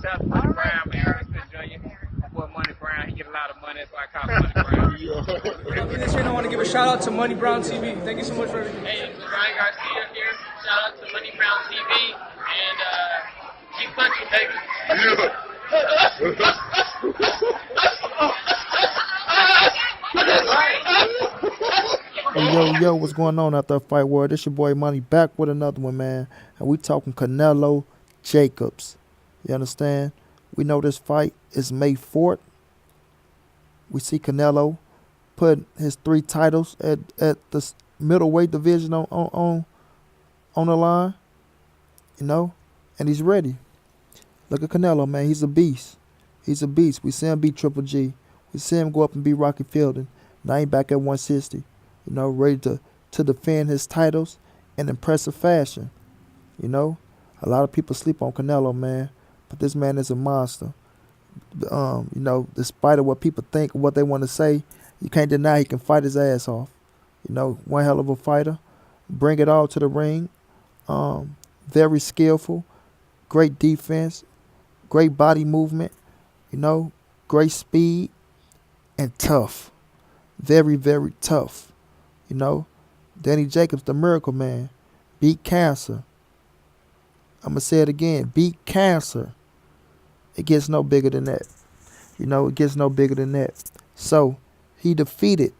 Shout out to Money Brown, man. Respect Junior. My boy Money Brown, he get a lot of money, so I call him Money Brown. In this channel, I want to give a shout out to Money Brown TV. Thank you so much for everything. Hey, Ryan Garcia here. Shout out to Money Brown TV. And keep punching, baby. Yo, what's going on out there, Fight World? This your boy Money back with another one, man. And we talking Canelo Jacobs. You understand? We know this fight is May 4th. We see Canelo put his 3 titles at the middleweight division on the line. You know? And he's ready. Look at Canelo, man. He's a beast. He's a beast. We see him beat Triple G. We see him go up and beat Rocky Fielding. Now he's back at 160. You know, ready to defend his titles in impressive fashion. You know, a lot of people sleep on Canelo, man, but this man is a monster. You know, despite of what people think or what they want to say, you can't deny he can fight his ass off. You know, one hell of a fighter. Bring it all to the ring. Very skillful. Great defense. Great body movement. You know, great speed and tough. Very, very tough. You know, Danny Jacobs, the miracle man, beat cancer. I'm going to say it again, beat cancer. It gets no bigger than that. You know, it gets no bigger than that. So, he defeated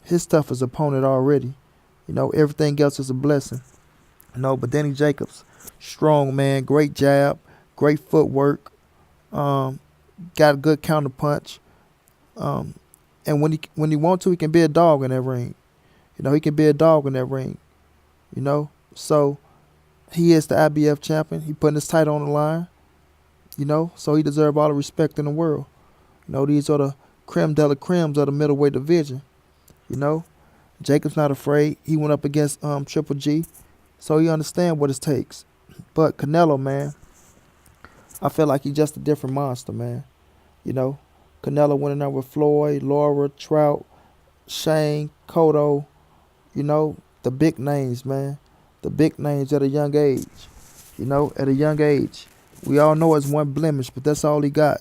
his toughest opponent already. You know, everything else is a blessing. You know, but Danny Jacobs, strong man, great jab, great footwork, got a good counter punch. And when he wants to, he can be a dog in that ring. You know, he can be a dog in that ring. You know, so he is the IBF champion. He putting his title on the line. You know, so he deserves all the respect in the world. You know, these are the creme de la cremes of the middleweight division. You know, Jacobs not afraid. He went up against Triple G, so he understands what it takes. But Canelo, man, I feel like he's just a different monster, man. You know, Canelo went in there with Floyd, Laura, Trout, Shane, Cotto, you know, the big names, man. The big names at a young age. You know, at a young age. We all know it's one blemish, but that's all he got.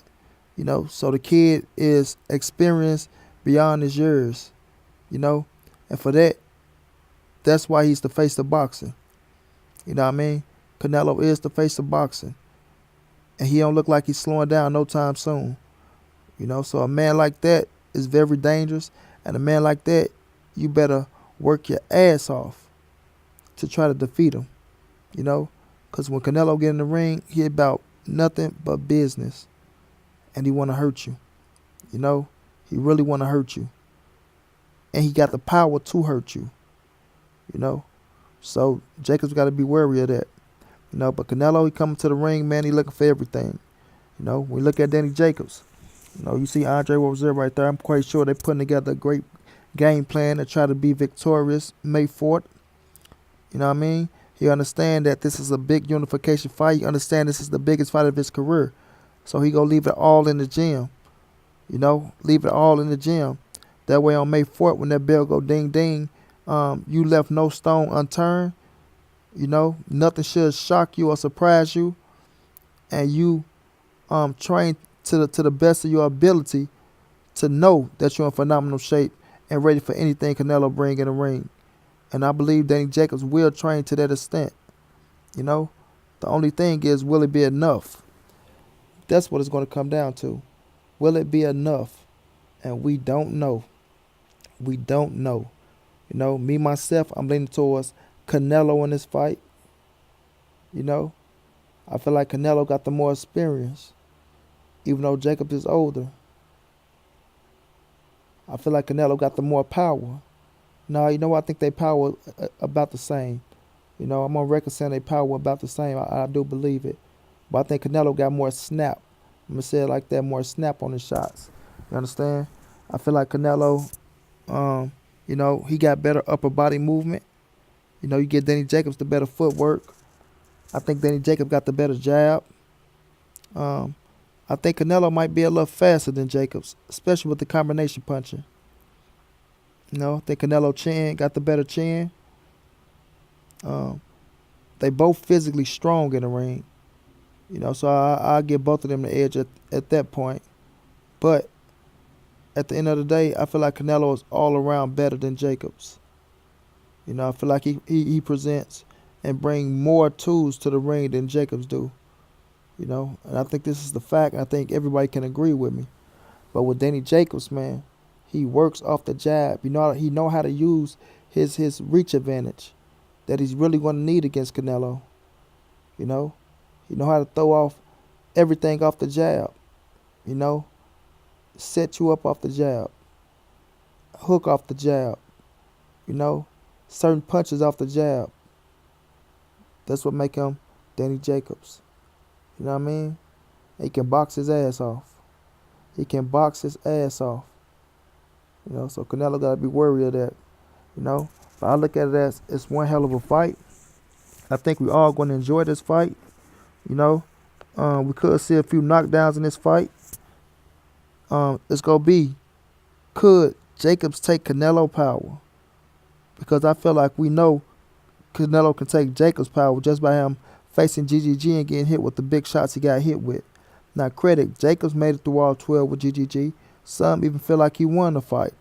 You know, so the kid is experienced beyond his years. You know, and for that, that's why he's the face of boxing. You know what I mean? Canelo is the face of boxing. And he don't look like he's slowing down no time soon. You know, so a man like that is very dangerous. And a man like that, you better work your ass off to try to defeat him. You know, because when Canelo get in the ring, he about nothing but business. And he want to hurt you. You know, he really want to hurt you. And he got the power to hurt you. You know, so Jacobs got to be wary of that. You know, but Canelo, he coming to the ring, man, he looking for everything. You know, when we look at Danny Jacobs, you know, you see Andre Rozier right there. I'm quite sure they're putting together a great game plan to try to be victorious May 4th. You know what I mean? He understand that this is a big unification fight. He understand this is the biggest fight of his career. So he gonna leave it all in the gym. You know, leave it all in the gym. That way on May 4th, when that bell go ding ding, you left no stone unturned. You know, nothing should shock you or surprise you. And you train to the best of your ability to know that you're in phenomenal shape and ready for anything Canelo bring in the ring. And I believe Danny Jacobs will train to that extent. You know, the only thing is, will it be enough? That's what it's going to come down to. Will it be enough? And we don't know. We don't know. You know, me, myself, I'm leaning towards Canelo in this fight. You know, I feel like Canelo got the more experience, even though Jacobs is older. I feel like Canelo got the more power. No, you know what? I think they power about the same. You know, I'm on record saying they power about the same. I do believe it. But I think Canelo got more snap. I'm going to say it like that, more snap on his shots. You understand? I feel like Canelo, you know, he got better upper body movement. You know, you get Danny Jacobs the better footwork. I think Danny Jacobs got the better jab. I think Canelo might be a little faster than Jacobs, especially with the combination punching. You know, I think Canelo chin got the better chin. They both physically strong in the ring. So I give both of them the edge at that point. But at the end of the day, I feel like Canelo is all around better than Jacobs. I feel like he presents and bring more tools to the ring than Jacobs do. And I think this is the fact. I think everybody can agree with me. But with Danny Jacobs, man, he works off the jab. He know how to use his reach advantage that he's really going to need against Canelo. You know, he know how to throw off everything off the jab. You know, set you up off the jab, hook off the jab. You know, certain punches off the jab. That's what make him Danny Jacobs. You know what I mean? He can box his ass off. He can box his ass off. So Canelo got to be worried of that. But I look at it as it's one hell of a fight. I think we all going to enjoy this fight. We could see a few knockdowns in this fight. It's going to be, could Jacobs take Canelo power? Because I feel like we know Canelo can take Jacobs power just by him facing GGG and getting hit with the big shots he got hit with. Now, credit, Jacobs made it through all 12 with GGG. Some even feel like he won the fight.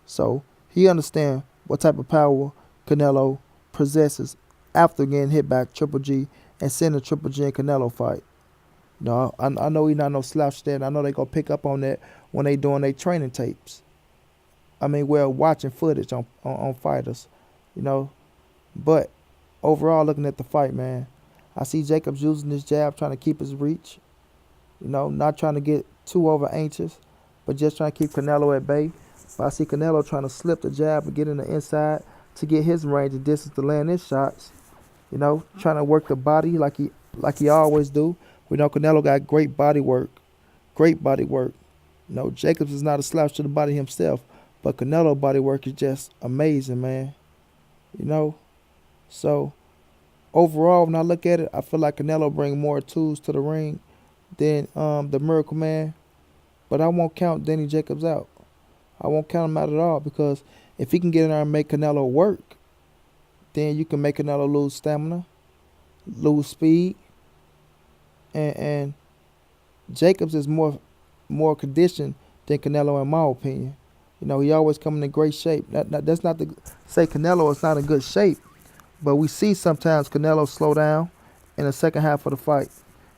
So he understands what type of power Canelo possesses after getting hit by Triple G and seeing the Triple G and Canelo fight. I know he's not no slouch there, and I know they going to pick up on that when they doing their training tapes. Watching footage on fighters, But overall, looking at the fight, man, I see Jacobs using his jab, trying to keep his reach. Not trying to get too over anxious, but just trying to keep Canelo at bay. But I see Canelo trying to slip the jab and get in the inside to get his range of distance to land his shots. Trying to work the body like he always do. We know Canelo got great body work. Great body work. Jacobs is not a slouch to the body himself, but Canelo body work is just amazing, man. So overall, when I look at it, I feel like Canelo bring more tools to the ring than the Miracle Man. But I won't count Danny Jacobs out. I won't count him out at all, because if he can get in there and make Canelo work, then you can make Canelo lose stamina, lose speed, and Jacobs is more conditioned than Canelo, in my opinion. He always coming in great shape. That's not to say Canelo is not in good shape, but we see sometimes Canelo slow down in the second half of the fight.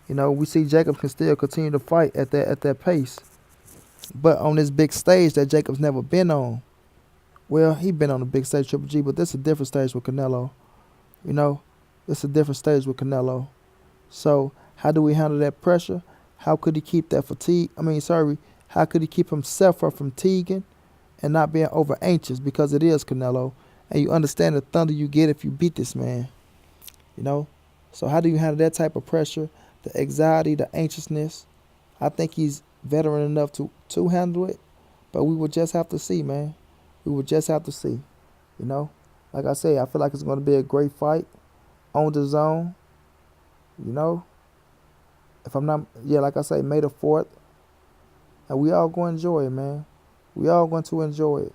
We see Jacobs can still continue to fight at that pace. But on this big stage that Jacobs never been on, well, he been on a big stage, Triple G, but this is a different stage with Canelo. This is a different stage with Canelo. So how do we handle that pressure? How could he keep that fatigue? How could he keep himself from fatiguing and not being over anxious, because it is Canelo, and you understand the thunder you get if you beat this man. So how do you handle that type of pressure, the anxiety, the anxiousness? I think he's veteran enough to handle it, but we will just have to see, man. We will just have to see. Like I say, I feel like it's going to be a great fight on the zone. If I'm not, like I say, May the 4th, and we all going to enjoy it, man. We all going to enjoy it.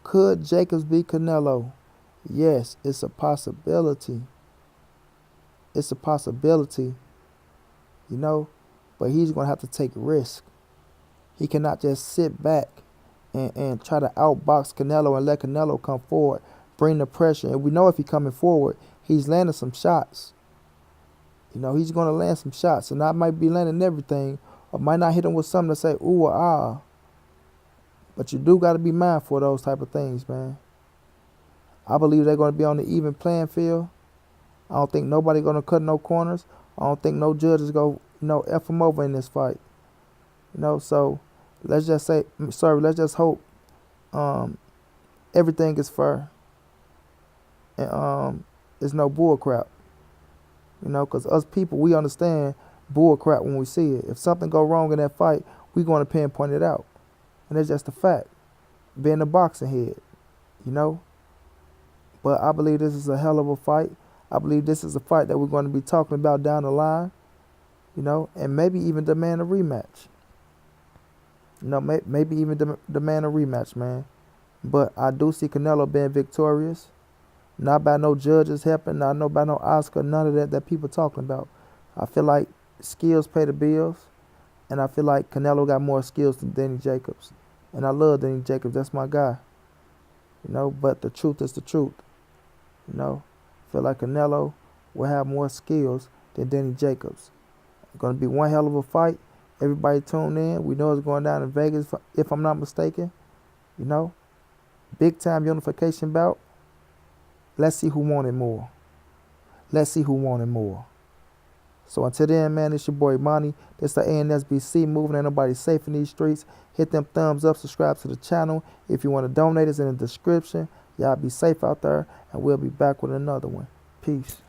Could Jacobs beat Canelo? Yes, it's a possibility. It's a possibility, but he's going to have to take risk. He cannot just sit back and try to outbox Canelo and let Canelo come forward, bring the pressure. And we know if he's coming forward, he's landing some shots. He's going to land some shots, and I might be landing everything, or might not hit him with something to say ooh or ah. But you do got to be mindful of those type of things, man. I believe they're going to be on the even playing field. I don't think nobody going to cut no corners. I don't think no judges go, F them over in this fight. So let's just hope everything is fair. And there's no bull crap. Because us people, we understand bull crap when we see it. If something go wrong in that fight, we going to pinpoint it out. And that's just a fact. Being a boxing head, But I believe this is a hell of a fight. I believe this is a fight that we're going to be talking about down the line, and maybe even demand a rematch. Maybe even demand a rematch, man. But I do see Canelo being victorious. Not by no judges helping, not by no Oscar, none of that people talking about. I feel like skills pay the bills, and I feel like Canelo got more skills than Danny Jacobs. And I love Danny Jacobs. That's my guy. You know, but the truth is the truth. You know, I feel like Canelo will have more skills than Danny Jacobs. It's going to be one hell of a fight. Everybody tune in. We know it's going down in Vegas, if I'm not mistaken. You know, big time unification bout. Let's see who wanted more. Let's see who wanted more. So until then, man, it's your boy Monty. This the ANSBC moving. Ain't nobody safe in these streets. Hit them thumbs up, subscribe to the channel. If you want to donate, it's in the description. Y'all be safe out there, and we'll be back with another one. Peace.